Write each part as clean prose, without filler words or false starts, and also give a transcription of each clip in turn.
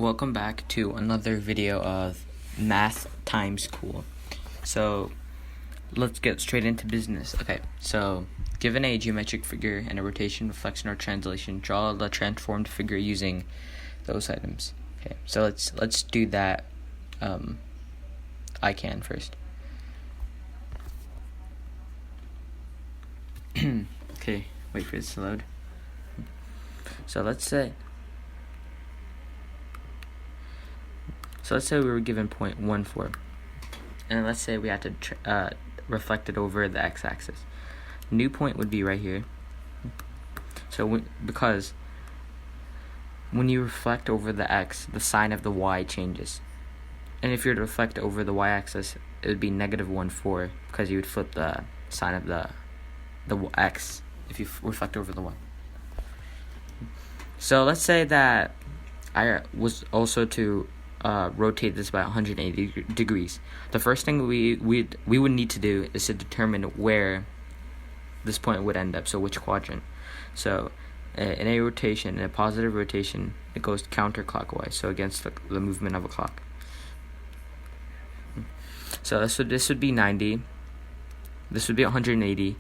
Welcome back to another video of Math Times Cool. So let's get straight into business. Okay, so given a geometric figure and a rotation, reflection, or translation, draw the transformed figure using those items. Okay, so let's do that. I can first. Okay, wait for this to load. So let's say we were given 0.14, and let's say we had to reflect it over the x-axis. New point would be right here. So because when you reflect over the x, the sign of the y changes. And if you were to reflect over the y-axis, it would be -14 because you would flip the sign of the x if you reflect over the y. So let's say that I was also to rotate this by 180 degrees. The first thing we would need to do is to determine where this point would end up, so which quadrant. So in a rotation, in a positive rotation, it goes counterclockwise, so against the movement of a clock. So this would be 90, this would be 180,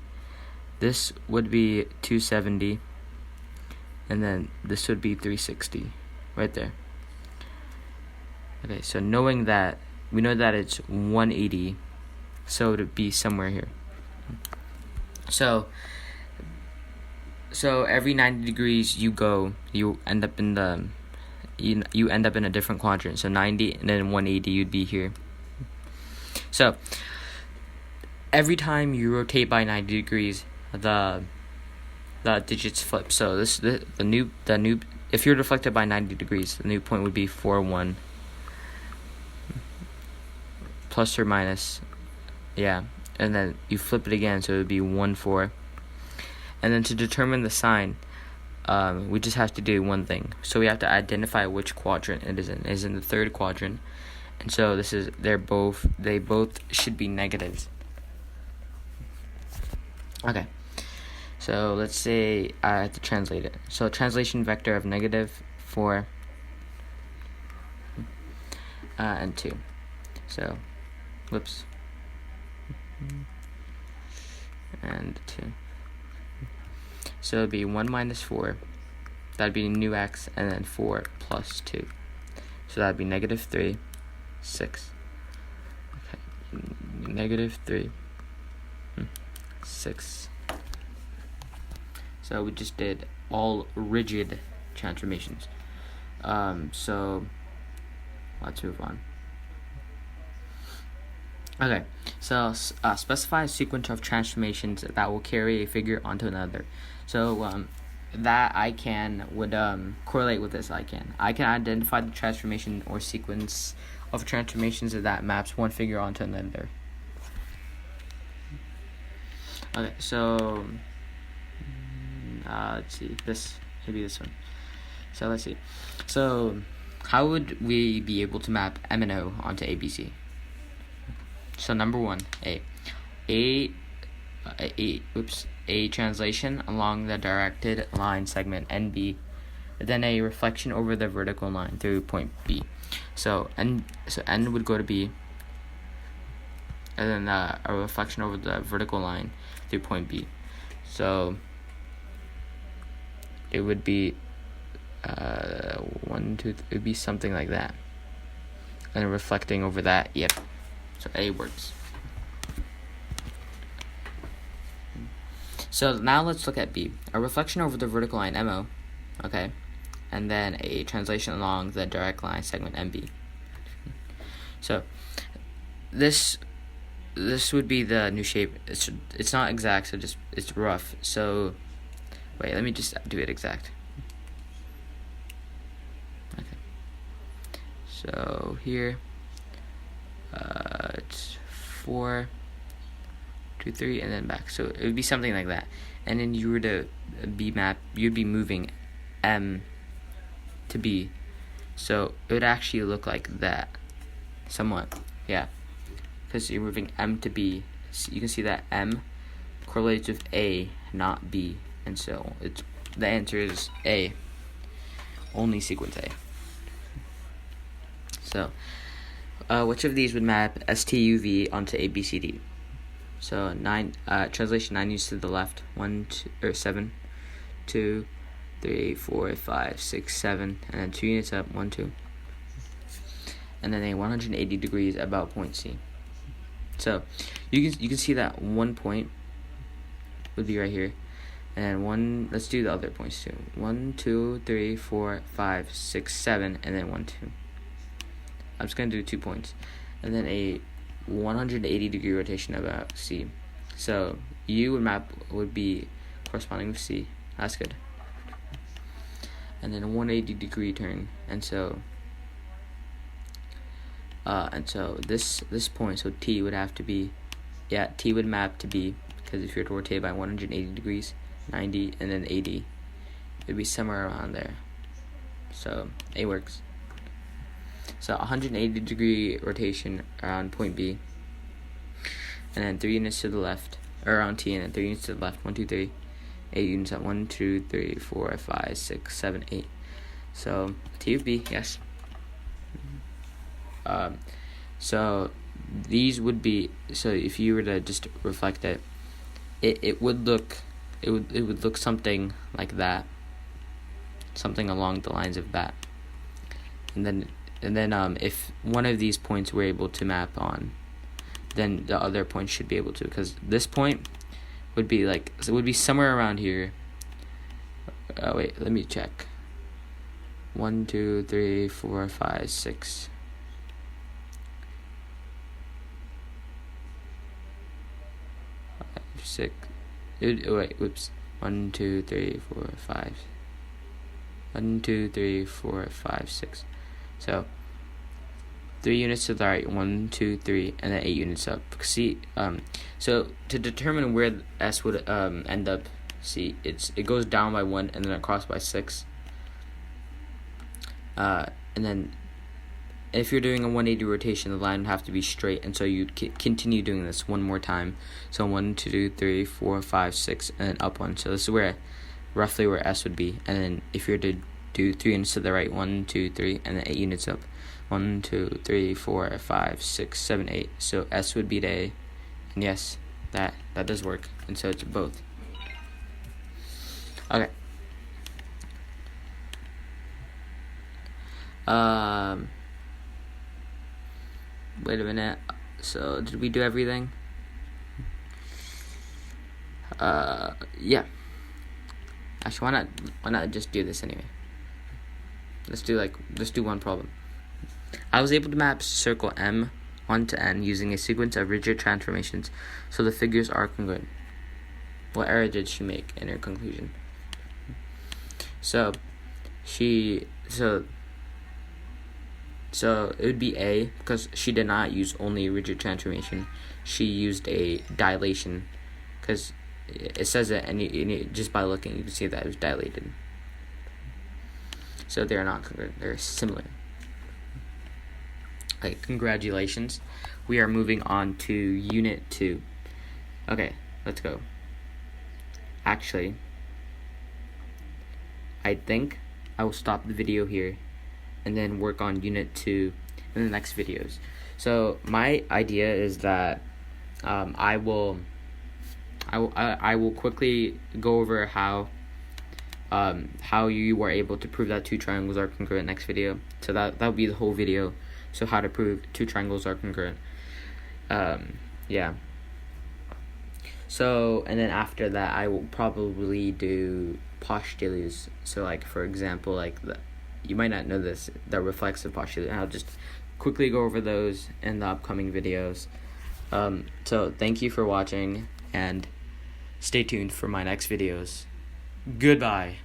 this would be 270, and then this would be 360 right there. Okay, so knowing that, we know that it's 180, so it would be somewhere here. So every 90 degrees you end up in a different quadrant. So 90 and then 180, you'd be here. So every time you rotate by 90 degrees, the digits flip. So the new if you're deflected by 90 degrees, the new point would be 41. Plus or minus, yeah, and then you flip it again, so it would be 14. And then to determine the sign, we just have to do one thing. So we have to identify which quadrant it is in. It is in the third quadrant, and so they both should be negatives. Okay, so let's say I have to translate it. So translation vector of -4 and 2. So whoops, and 2. So it'd be 1 minus 4. That'd be new x, and then 4 plus 2. So that'd be -3, 6. Okay, -3, 6. So we just did all rigid transformations. So let's move on. Okay, so specify a sequence of transformations that will carry a figure onto another. So that would correlate with this. I can identify the transformation or sequence of transformations that maps one figure onto another. Okay, so let's see, maybe this one. So let's see. So how would we be able to map M and O onto ABC? So number one, a translation along the directed line segment NB, then a reflection over the vertical line through point B. So N would go to B, and then a reflection over the vertical line through point B. So it would be 1, 2, it would be something like that, and reflecting over that. Yep. So A works. So now let's look at B. A reflection over the vertical line MO, okay, and then a translation along the direct line segment MB. So this would be the new shape. It's not exact, so it's rough. So wait, let me just do it exact. Okay. So here. It's 4, 2, 3, and then back. So it would be something like that. And then you were to you'd be moving M to B. So it would actually look like that, somewhat. Yeah, because you're moving M to B. So you can see that M correlates with A, not B, and so the answer is A. Only sequence A. So, which of these would map STUV onto ABCD? So 9, translation 9 units to the left, 7, 2, 3, 4, 5, 6, 7, and then 2 units up, 1, 2. And then a 180 degrees about point C. So you can see that one point would be right here, and let's do the other points too. 1, 2, 3, 4, 5, 6, 7, and then 1, 2. I'm just gonna do 2 points, and then a 180 degree rotation about C. So U would be corresponding with C. That's good. And then a 180 degree turn, and so this point, so T would have to be, T would map to B, because if you were to rotate by 180 degrees, 90, and then 80, it would be somewhere around there. So A works. So 180 degree rotation around point B, and then 3 units to the left, or around T, and then 3 units to the left, 1, 2, 3, 8 units at 1, 2, 3, 4, 5, 6, 7, 8. So T of B, yes. So these would be, so if you were to just reflect it, it would look something like that, something along the lines of that, and then if one of these points were able to map on, then the other point should be able to, because this point would be it would be somewhere around here. Wait, let me check. 1, 2, 3, 4, 5, 6. Six. Wait, whoops. 1, 2, 3, 4, 5. 1, 2, 3, 4, 5, 6. So 3 units to the right, 1, 2, 3, and then 8 units up. See, so to determine where S would end up, see, it goes down by 1 and then across by 6. And then if you're doing a 180 rotation, the line would have to be straight, and so you'd continue doing this one more time. So 1, 2, 3, 4, 5, 6, and then up 1. So this is roughly where S would be. And then if you're to do 3 units to the right, 1, 2, 3, and then 8 units up, 1, 2, 3, 4, 5, 6, 7, 8. So S would be to A, and yes, that does work. And so it's both. Okay. Wait a minute. So did we do everything? Yeah. Actually, why not just do this anyway? Let's do one problem. I was able to map circle M 1 to N using a sequence of rigid transformations, so the figures are congruent. What error did she make in her conclusion? So it would be A, because she did not use only rigid transformation. She used a dilation, because it says that, and just by looking, you can see that it was dilated. So they are not congruent. They're similar. Okay, congratulations. We are moving on to Unit 2. Okay, let's go. Actually, I think I will stop the video here and then work on Unit 2 in the next videos. So my idea is that I will quickly go over how you were able to prove that 2 triangles are congruent next video. So that will be the whole video. So how to prove 2 triangles are congruent. Yeah. So, and then after that, I will probably do postulates. So, like, for example, you might not know this, the reflexive postulate, and I'll just quickly go over those in the upcoming videos. So, thank you for watching, and stay tuned for my next videos. Goodbye.